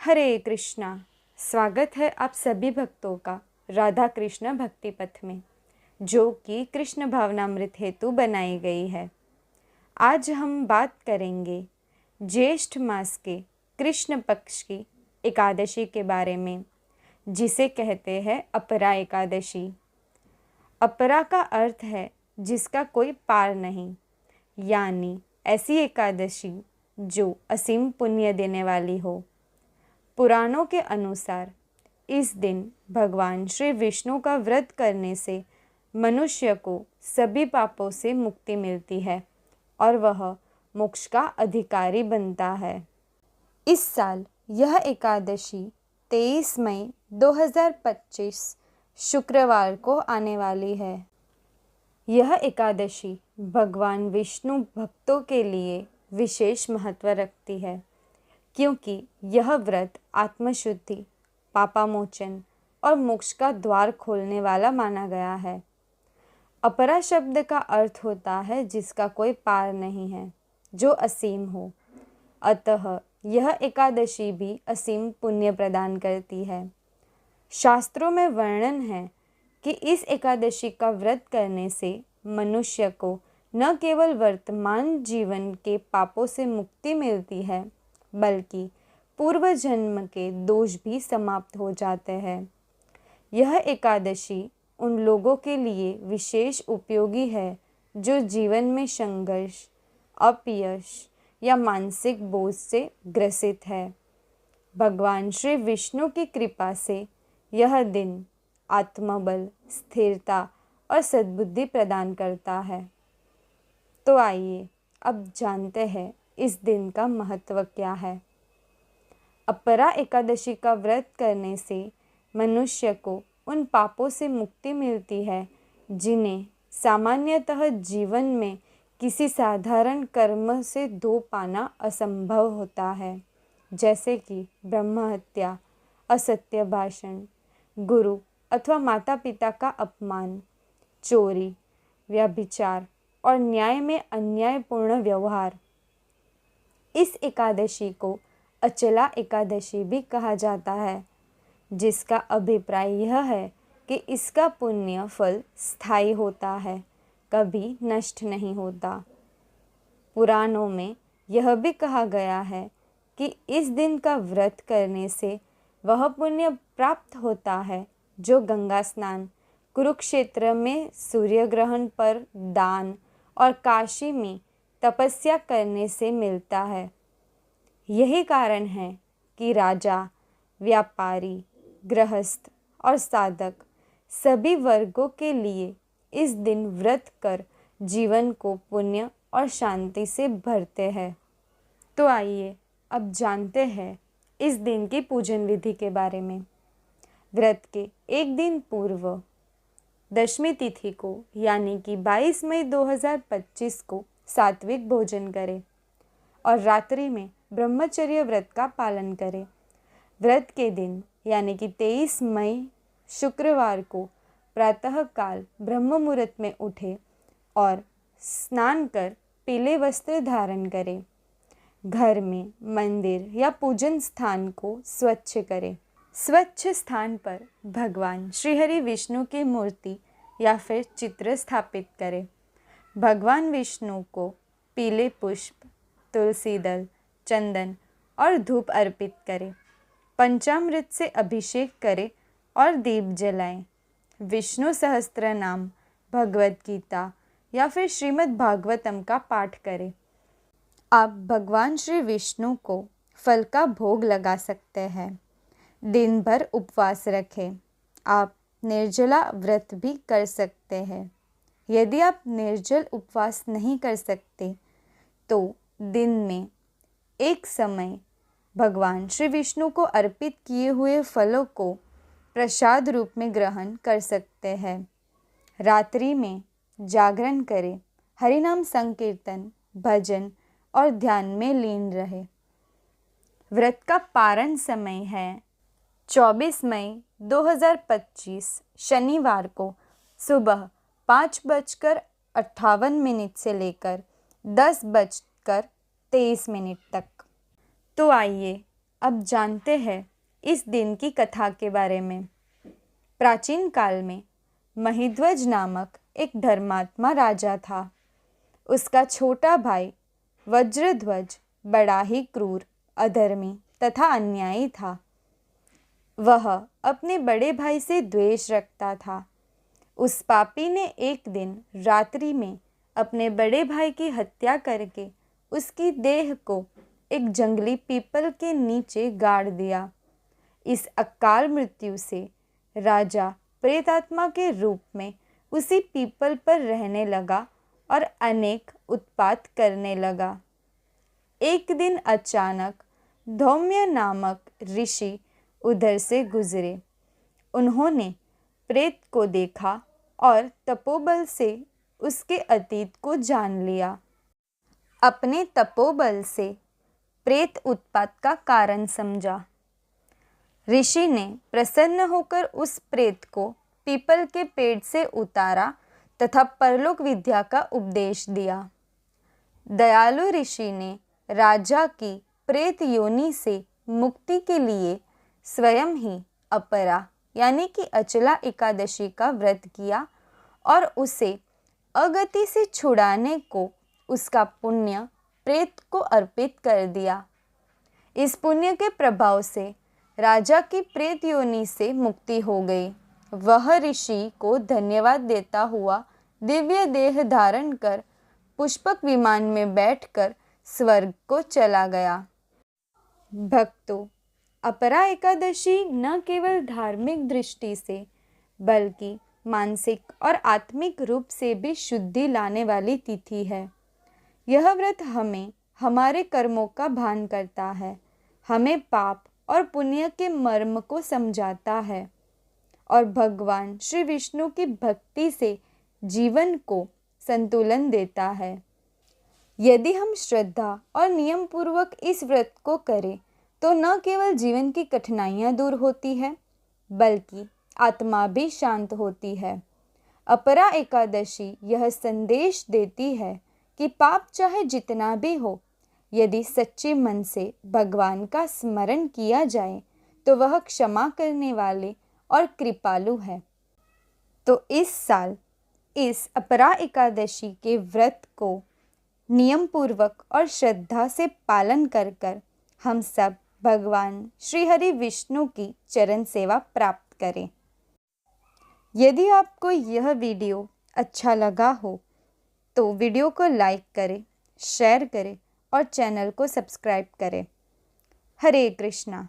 हरे कृष्णा। स्वागत है आप सभी भक्तों का राधा कृष्ण भक्ति पथ में, जो कि कृष्ण भावनामृत हेतु बनाई गई है। आज हम बात करेंगे ज्येष्ठ मास के कृष्ण पक्ष की एकादशी के बारे में, जिसे कहते हैं अपरा एकादशी। अपरा का अर्थ है जिसका कोई पार नहीं, यानी ऐसी एकादशी जो असीम पुण्य देने वाली हो। पुराणों के अनुसार इस दिन भगवान श्री विष्णु का व्रत करने से मनुष्य को सभी पापों से मुक्ति मिलती है और वह मोक्ष का अधिकारी बनता है। इस साल यह एकादशी 23 मई 2025 शुक्रवार को आने वाली है। यह एकादशी भगवान विष्णु भक्तों के लिए विशेष महत्व रखती है, क्योंकि यह व्रत आत्मशुद्धि, पापामोचन और मोक्ष का द्वार खोलने वाला माना गया है। अपरा शब्द का अर्थ होता है जिसका कोई पार नहीं है, जो असीम हो। अतः यह एकादशी भी असीम पुण्य प्रदान करती है। शास्त्रों में वर्णन है कि इस एकादशी का व्रत करने से मनुष्य को न केवल वर्तमान जीवन के पापों से मुक्ति मिलती है, बल्कि पूर्व जन्म के दोष भी समाप्त हो जाते हैं। यह एकादशी उन लोगों के लिए विशेष उपयोगी है जो जीवन में संघर्ष, अपयश या मानसिक बोझ से ग्रसित है। भगवान श्री विष्णु की कृपा से यह दिन आत्मबल, स्थिरता और सद्बुद्धि प्रदान करता है। तो आइए अब जानते हैं इस दिन का महत्व क्या है। अपरा एकादशी का व्रत करने से मनुष्य को उन पापों से मुक्ति मिलती है जिन्हें सामान्यतः जीवन में किसी साधारण कर्म से धो पाना असंभव होता है, जैसे कि ब्रह्म हत्या, असत्य भाषण, गुरु अथवा माता पिता का अपमान, चोरी, व्यभिचार और न्याय में अन्यायपूर्ण व्यवहार। इस एकादशी को अचला एकादशी भी कहा जाता है, जिसका अभिप्राय यह है कि इसका पुण्य फल स्थायी होता है, कभी नष्ट नहीं होता। पुराणों में यह भी कहा गया है कि इस दिन का व्रत करने से वह पुण्य प्राप्त होता है जो गंगा स्नान, कुरुक्षेत्र में सूर्य ग्रहण पर दान और काशी में तपस्या करने से मिलता है। यही कारण है कि राजा, व्यापारी, गृहस्थ और साधक सभी वर्गों के लिए इस दिन व्रत कर जीवन को पुण्य और शांति से भरते हैं। तो आइए अब जानते हैं इस दिन की पूजन विधि के बारे में। व्रत के एक दिन पूर्व दशमी तिथि को यानी कि 22 मई 2025 को सात्विक भोजन करें और रात्रि में ब्रह्मचर्य व्रत का पालन करें। व्रत के दिन यानी कि 23 मई शुक्रवार को प्रातःकाल ब्रह्म मुहूर्त में उठे और स्नान कर पीले वस्त्र धारण करें। घर में, मंदिर या पूजन स्थान को स्वच्छ करें। स्वच्छ स्थान पर भगवान श्रीहरि विष्णु की मूर्ति या फिर चित्र स्थापित करें। भगवान विष्णु को पीले पुष्प, तुलसी दल, चंदन और धूप अर्पित करें। पंचामृत से अभिषेक करें और दीप जलाएं। विष्णु सहस्त्र नाम, भगवद गीता या फिर श्रीमद् भागवतम का पाठ करें। आप भगवान श्री विष्णु को फल का भोग लगा सकते हैं। दिन भर उपवास रखें। आप निर्जला व्रत भी कर सकते हैं। यदि आप निर्जल उपवास नहीं कर सकते तो दिन में एक समय भगवान श्री विष्णु को अर्पित किए हुए फलों को प्रसाद रूप में ग्रहण कर सकते हैं। रात्रि में जागरण करें, हरिनाम संकीर्तन, भजन और ध्यान में लीन रहे। व्रत का पारण समय है 24 मई 2025 शनिवार को सुबह 5:58 से लेकर 10:23 तक। तो आइए अब जानते हैं इस दिन की कथा के बारे में। प्राचीन काल में महिध्वज नामक एक धर्मात्मा राजा था। उसका छोटा भाई वज्रध्वज बड़ा ही क्रूर, अधर्मी तथा अन्यायी था। वह अपने बड़े भाई से द्वेष रखता था। उस पापी ने एक दिन रात्रि में अपने बड़े भाई की हत्या करके उसकी देह को एक जंगली पीपल के नीचे गाड़ दिया। इस अकाल मृत्यु से राजा प्रेतात्मा के रूप में उसी पीपल पर रहने लगा और अनेक उत्पात करने लगा। एक दिन अचानक धौम्य नामक ऋषि उधर से गुजरे। उन्होंने प्रेत को देखा और तपोबल से उसके अतीत को जान लिया। अपने तपोबल से प्रेत उत्पात का कारण समझा। ऋषि ने प्रसन्न होकर उस प्रेत को पीपल के पेड़ से उतारा तथा परलोक विद्या का उपदेश दिया। दयालु ऋषि ने राजा की प्रेत योनि से मुक्ति के लिए स्वयं ही अपरा यानी कि अचला एकादशी का व्रत किया और उसे अगति से छुड़ाने को उसका पुण्य प्रेत को अर्पित कर दिया। इस पुण्य के प्रभाव से राजा की प्रेत योनि से मुक्ति हो गई। वह ऋषि को धन्यवाद देता हुआ दिव्य देह धारण कर पुष्पक विमान में बैठकर स्वर्ग को चला गया। भक्तों, अपरा एकादशी न केवल धार्मिक दृष्टि से बल्कि मानसिक और आत्मिक रूप से भी शुद्धि लाने वाली तिथि है। यह व्रत हमें हमारे कर्मों का भान करता है, हमें पाप और पुण्य के मर्म को समझाता है और भगवान श्री विष्णु की भक्ति से जीवन को संतुलन देता है। यदि हम श्रद्धा और नियम पूर्वक इस व्रत को करें तो न केवल जीवन की कठिनाइयाँ दूर होती है बल्कि आत्मा भी शांत होती है। अपरा एकादशी यह संदेश देती है कि पाप चाहे जितना भी हो, यदि सच्चे मन से भगवान का स्मरण किया जाए तो वह क्षमा करने वाले और कृपालु है। तो इस साल इस अपरा एकादशी के व्रत को नियम पूर्वक और श्रद्धा से पालन कर हम सब भगवान श्री हरि विष्णु की चरण सेवा प्राप्त करें। यदि आपको यह वीडियो अच्छा लगा हो तो वीडियो को लाइक करें, शेयर करें और चैनल को सब्सक्राइब करें। हरे कृष्णा।